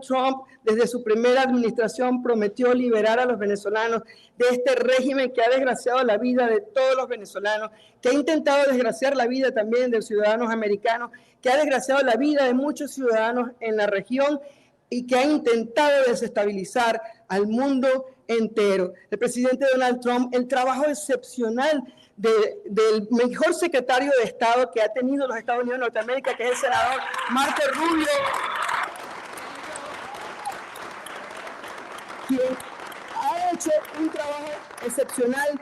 Trump, desde su primera administración, prometió liberar a los venezolanos de este régimen que ha desgraciado la vida de todos los venezolanos, que ha intentado desgraciar la vida también de ciudadanos americanos, que ha desgraciado la vida de muchos ciudadanos en la región y que ha intentado desestabilizar al mundo entero. El presidente Donald Trump, el trabajo excepcional del mejor secretario de Estado que ha tenido los Estados Unidos de Norteamérica, que es el senador Marco Rubio, quien ha hecho un trabajo excepcional.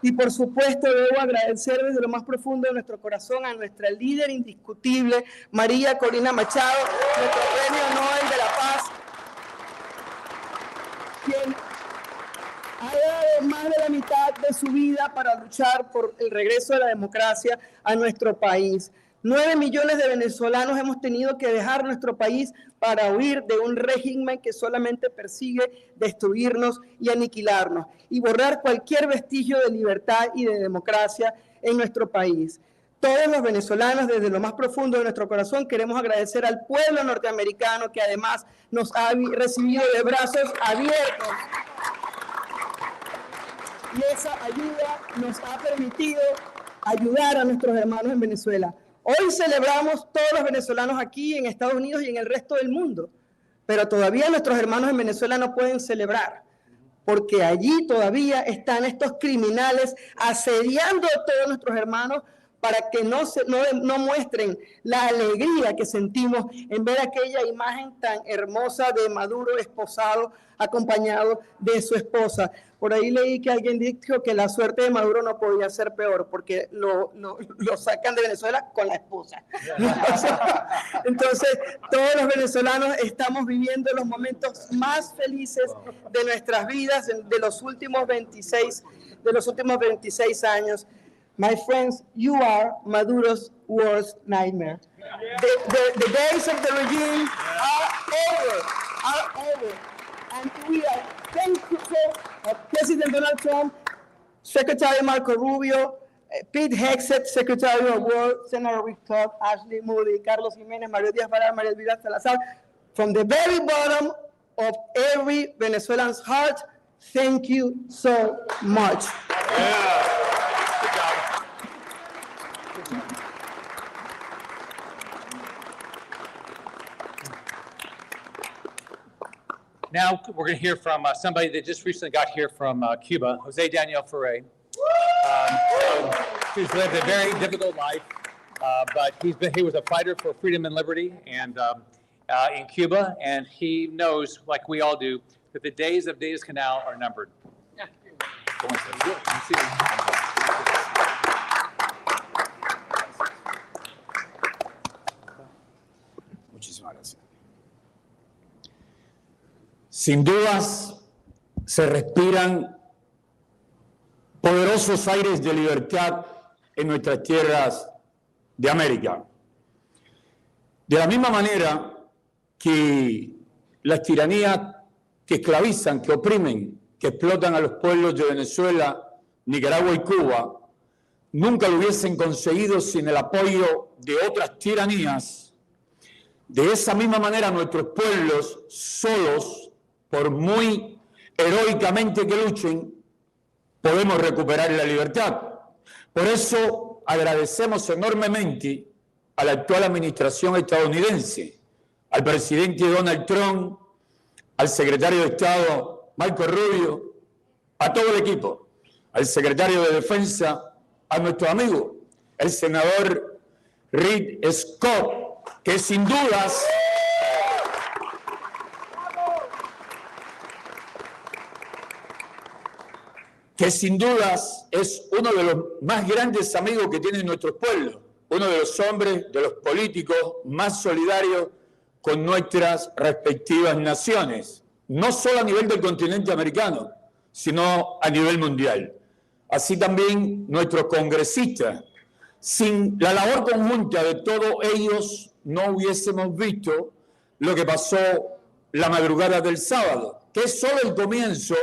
Y por supuesto debo agradecer desde lo más profundo de nuestro corazón a nuestra líder indiscutible, María Corina Machado, nuestro Premio Nobel de la Paz, quien ha dado más de la mitad de su vida para luchar por el regreso de la democracia a nuestro país. 9 millones de venezolanos hemos tenido que dejar nuestro país para huir de un régimen que solamente persigue destruirnos y aniquilarnos y borrar cualquier vestigio de libertad y de democracia en nuestro país. Todos los venezolanos, desde lo más profundo de nuestro corazón, queremos agradecer al pueblo norteamericano que además nos ha recibido de brazos abiertos. Y esa ayuda nos ha permitido ayudar a nuestros hermanos en Venezuela. Hoy celebramos todos los venezolanos aquí en Estados Unidos y en el resto del mundo, pero todavía nuestros hermanos en Venezuela no pueden celebrar, porque allí todavía están estos criminales asediando a todos nuestros hermanos para que no muestren la alegría que sentimos en ver aquella imagen tan hermosa de Maduro esposado, acompañado de su esposa. Por ahí leí que alguien dijo que la suerte de Maduro no podía ser peor, porque lo sacan de Venezuela con la esposa. Entonces, todos los venezolanos estamos viviendo los momentos más felices de nuestras vidas, de los últimos 26 años. My friends, you are Maduro's worst nightmare. The days of the regime are over. And we are thankful of President Donald Trump, Secretary Marco Rubio, Pete Hegseth, Secretary of War, Senator Rick Scott, Ashley Moody, Carlos Jiménez, Mario Díaz-Balart, María Elvira Salazar. From the very bottom of every Venezuelan's heart, thank you so much. Yeah. Now we're going to hear from somebody that just recently got here from Cuba, Jose Daniel Ferrer. He's lived a very difficult life, but he was a fighter for freedom and liberty and in Cuba, and he knows, like we all do, that the days of Diaz Canal are numbered. Muchísimas gracias. Sin dudas, se respiran poderosos aires de libertad en nuestras tierras de América. De la misma manera que las tiranías que esclavizan, que oprimen, que explotan a los pueblos de Venezuela, Nicaragua y Cuba, nunca lo hubiesen conseguido sin el apoyo de otras tiranías. De esa misma manera, nuestros pueblos solos, por muy heroicamente que luchen, podemos recuperar la libertad. Por eso agradecemos enormemente a la actual administración estadounidense, al presidente Donald Trump, al secretario de Estado Marco Rubio, a todo el equipo, al secretario de Defensa, a nuestro amigo, el senador Rick Scott, que sin dudas es uno de los más grandes amigos que tienen nuestros pueblos, uno de los hombres, de los políticos más solidarios con nuestras respectivas naciones, no solo a nivel del continente americano, sino a nivel mundial. Así también nuestros congresistas. Sin la labor conjunta de todos ellos, no hubiésemos visto lo que pasó la madrugada del sábado, que es solo el comienzo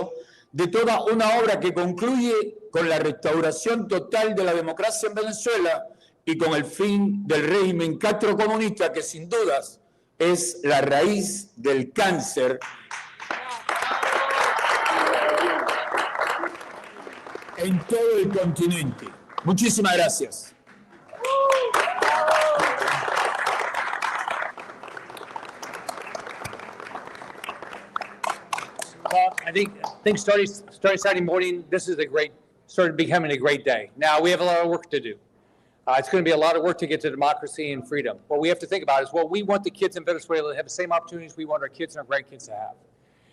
de toda una obra que concluye con la restauración total de la democracia en Venezuela y con el fin del régimen castrocomunista que sin dudas es la raíz del cáncer en todo el continente. Muchísimas gracias. I think starting Saturday morning, this is started becoming a great day. Now, we have a lot of work to do. It's going to be a lot of work to get to democracy and freedom. What we have to think about is, well, we want the kids in Venezuela to have the same opportunities we want our kids and our grandkids to have.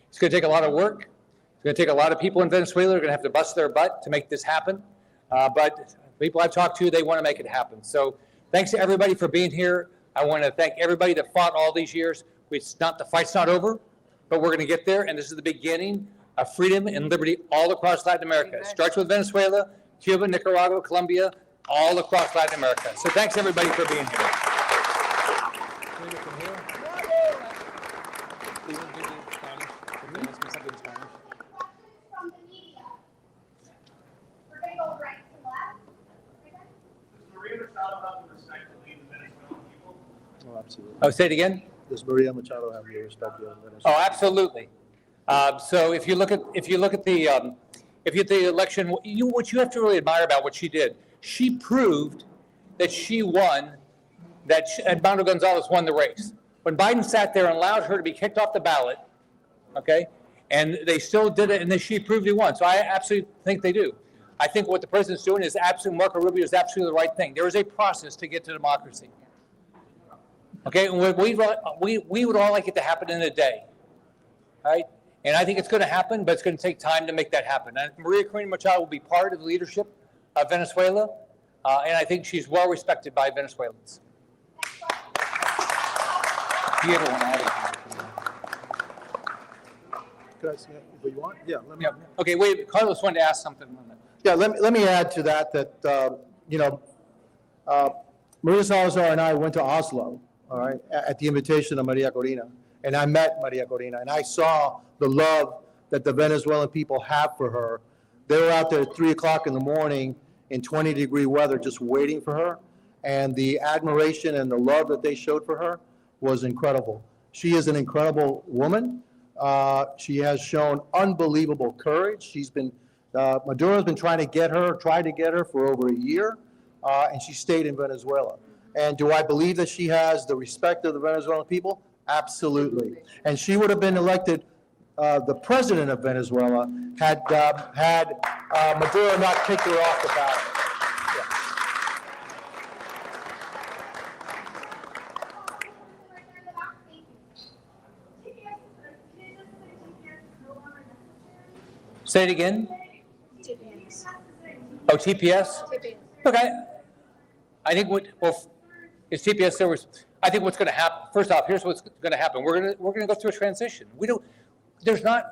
It's going to take a lot of work. It's going to take a lot of people in Venezuela who are going to have to bust their butt to make this happen. But people I've talked to, they want to make it happen. So thanks to everybody for being here. I want to thank everybody that fought all these years. The fight's not over, but we're going to get there. And this is the beginning of freedom and liberty all across Latin America. It starts with Venezuela, Cuba, Nicaragua, Colombia, all across Latin America. So thanks everybody for being here. Oh, absolutely. Oh, say it again. Does Maria Machado have your respect for Venezuela? Oh, absolutely. So if you look at the election, what you have to really admire about what she did, she proved that she won, that Edmundo Gonzalez won the race. When Biden sat there and allowed her to be kicked off the ballot, okay, and they still did it, and then she proved he won. So I absolutely think they do. I think what the president's doing is absolutely, Marco Rubio is absolutely the right thing. There is a process to get to democracy. Okay, and we would all like it to happen in a day, right? And I think it's going to happen, but it's going to take time to make that happen. And Maria Corina Machado will be part of the leadership of Venezuela, and I think she's well respected by Venezuelans. Do you ever want to add anything? Could I say what you want? Yeah. Let me, Yeah. Okay, wait, Carlos wanted to ask something on that. Yeah, let me add to that, Maria Salazar and I went to Oslo, all right, at the invitation of Maria Corina. And I met Maria Corina, and I saw the love that the Venezuelan people have for her. They were out there at 3 o'clock in the morning in 20-degree weather just waiting for her. And the admiration and the love that they showed for her was incredible. She is an incredible woman. She has shown unbelievable courage. She's been, Maduro's been tried to get her for over a year, and she stayed in Venezuela. And do I believe that she has the respect of the Venezuelan people? Absolutely. And she would have been elected the president of Venezuela had Maduro not kicked her off the ballot. Say it again. TPS. Oh, TPS? Okay. I think is TPS there was, I think what's going to happen, first off, here's what's going to happen. We're going to go through a transition.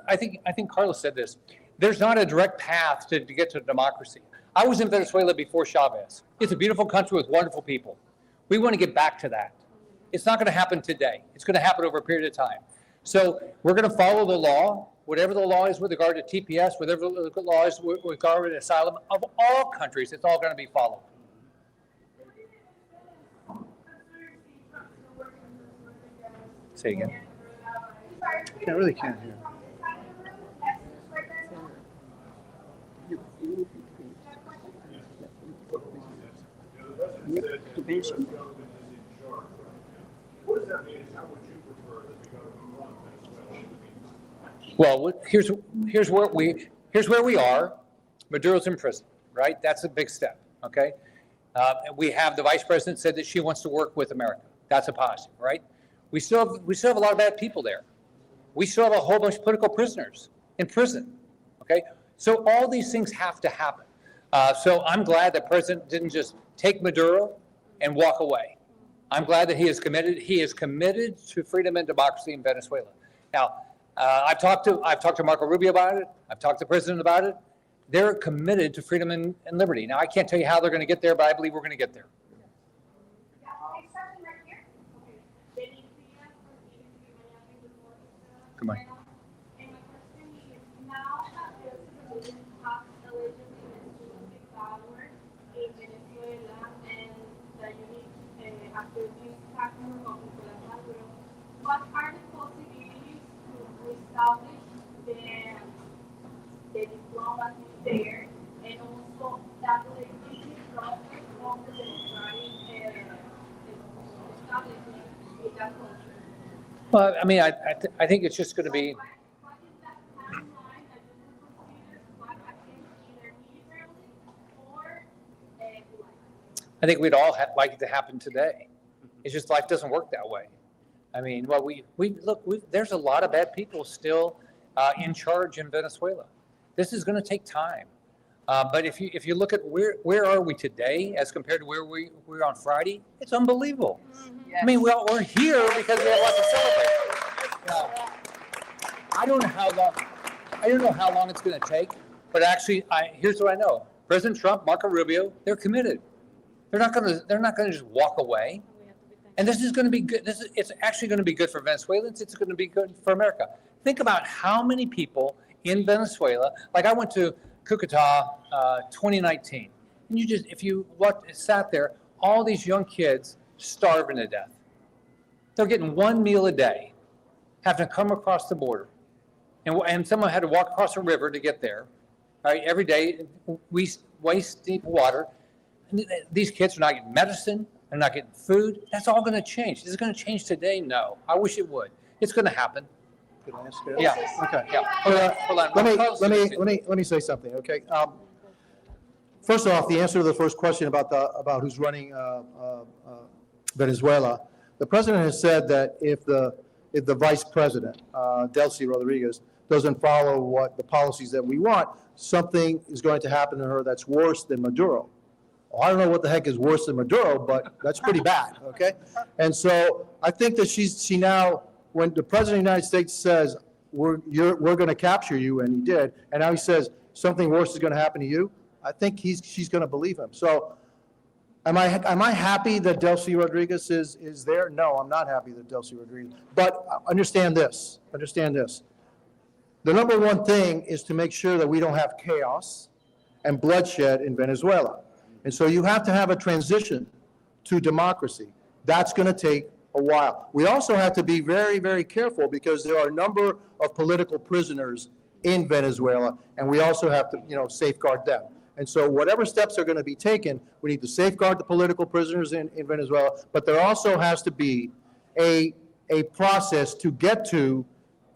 I think Carlos said this. There's not a direct path to get to democracy. I was in Venezuela before Chavez. It's a beautiful country with wonderful people. We want to get back to that. It's not going to happen today. It's going to happen over a period of time. So we're going to follow the law, whatever the law is with regard to TPS, whatever the law is with regard to asylum of all countries, it's all going to be followed. Say again. I really can't hear. Well, here's where we are. Maduro's in prison, right? That's a big step. Okay. We have the vice president said that she wants to work with America. That's a positive, right? We still have a lot of bad people there. We still have a whole bunch of political prisoners in prison. Okay. So all these things have to happen. So I'm glad that President didn't just take Maduro and walk away. I'm glad that he is committed. He is committed to freedom and democracy in Venezuela. Now, I've talked to Marco Rubio about it. I've talked to the president about it. They're committed to freedom and liberty. Now, I can't tell you how they're going to get there, but I believe we're going to get there. Come on. establish the diplomacy there and also that the legislative process of the democratic establishment in that country. Well, I mean, I think it's just going to be, What is that timeline that you would consider what happens either militarily or politically? I think we'd all like it to happen today. It's just life doesn't work that way. I mean, well, there's a lot of bad people still in charge in Venezuela. This is going to take time. But if you look at where are we today as compared to where we were on Friday, it's unbelievable. I mean, we're here because we have lots to celebrate. I don't know how long it's going to take, but actually, here's what I know: President Trump, Marco Rubio, they're committed. They're not going to just walk away. And this is going to be good. It's actually going to be good for Venezuelans. It's going to be good for America. Think about how many people in Venezuela. Like I went to Cucuta 2019, and if you sat there, all these young kids starving to death. They're getting one meal a day, having to come across the border, and someone had to walk across a river to get there. Right, every day, waist deep water. And these kids are not getting medicine. They're not getting food. That's all going to change. Is it going to change today? No. I wish it would. It's going to happen. Could I ask you? Yeah. Okay. Yeah. Hold on. Let me say something, okay? First off, the answer to the first question about who's running Venezuela, the president has said that if the vice president, Delcy Rodriguez, doesn't follow what the policies that we want, something is going to happen to her that's worse than Maduro. Well, I don't know what the heck is worse than Maduro, but that's pretty bad, okay? And so I think that she now, when the president of the United States says, we're going to capture you, and he did, and now he says something worse is going to happen to you, I think she's going to believe him. So am I happy that Delcy Rodriguez is there? No, I'm not happy that Delcy Rodriguez. But understand this. The number one thing is to make sure that we don't have chaos and bloodshed in Venezuela. And so you have to have a transition to democracy. That's going to take a while. We also have to be very, very careful because there are a number of political prisoners in Venezuela, and we also have to, safeguard them. And so whatever steps are going to be taken, we need to safeguard the political prisoners in Venezuela, but there also has to be a process to get to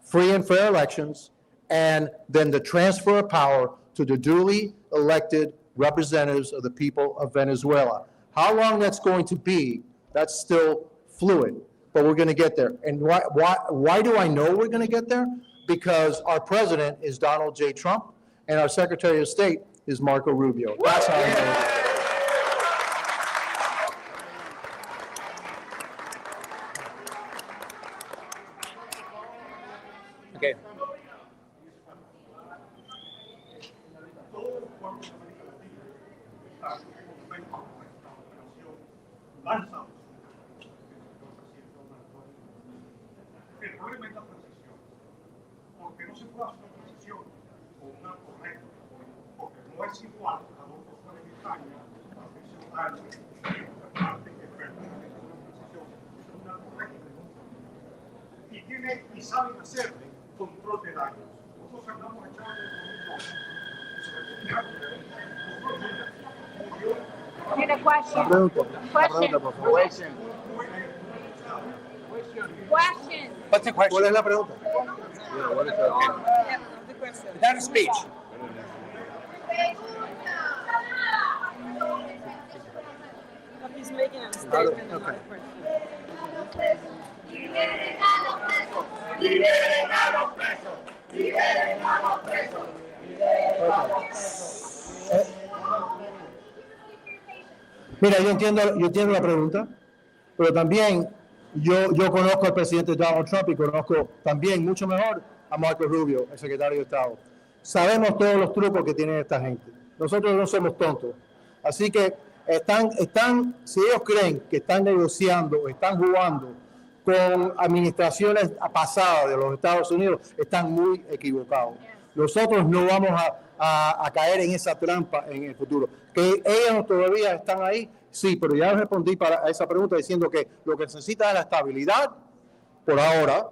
free and fair elections, and then the transfer of power to the duly elected representatives of the people of Venezuela. How long that's going to be, that's still fluid, but we're going to get there. And why do I know we're going to get there? Because our president is Donald J. Trump, and our Secretary of State is Marco Rubio. That's how I know. Okay. El problema es la transición, porque no se puede hacer una transición con una correcta, porque no es igual a dos personas en España, a que ciudadanos, parte que permanece una transición, es una correcta. Y saben hacerle control de daños. Nosotros andamos echando Need a question. Question. What's the question? ¿Cuál es la pregunta? Is that a speech? He's making a statement. Okay. Mira, yo entiendo la pregunta, pero también yo conozco al presidente Donald Trump y conozco también mucho mejor a Marco Rubio, el secretario de Estado. Sabemos todos los trucos que tiene esta gente. Nosotros no somos tontos. Así que si ellos creen que están negociando, están jugando con administraciones pasadas de los Estados Unidos, están muy equivocados. Nosotros no vamos a caer en esa trampa en el futuro. Que ellos todavía están ahí, sí, pero ya respondí a esa pregunta diciendo que lo que necesita es la estabilidad por ahora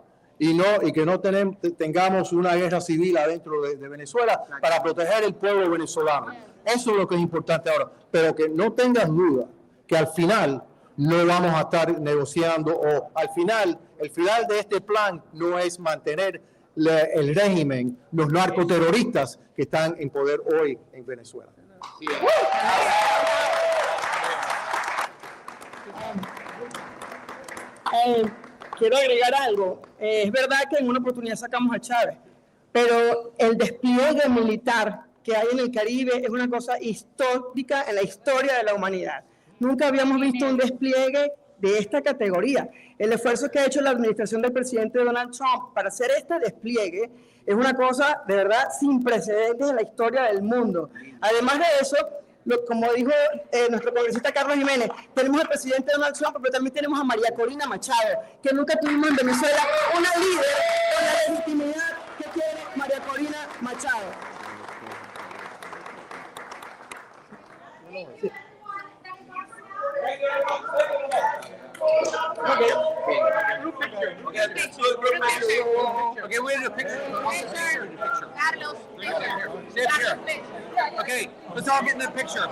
y que no tengamos una guerra civil adentro de Venezuela para proteger el pueblo venezolano. Eso es lo que es importante ahora. Pero que no tengas duda que al final no vamos a estar negociando o al final, el final de este plan no es mantener el régimen, los narcoterroristas que están en poder hoy en Venezuela. Quiero agregar algo. Es verdad que en una oportunidad sacamos a Chávez, pero el despliegue militar que hay en el Caribe es una cosa histórica en la historia de la humanidad. Nunca habíamos visto un despliegue de esta categoría. El esfuerzo que ha hecho la administración del presidente Donald Trump para hacer este despliegue es una cosa de verdad sin precedentes en la historia del mundo. Además de eso, como dijo nuestro congresista Carlos Jiménez, tenemos al presidente Donald Trump, pero también tenemos a María Corina Machado, que nunca tuvimos en Venezuela una líder con la legitimidad que tiene María Corina Machado. Okay, we're gonna do a picture. Carlos, Sit here. Okay, let's all get in the picture.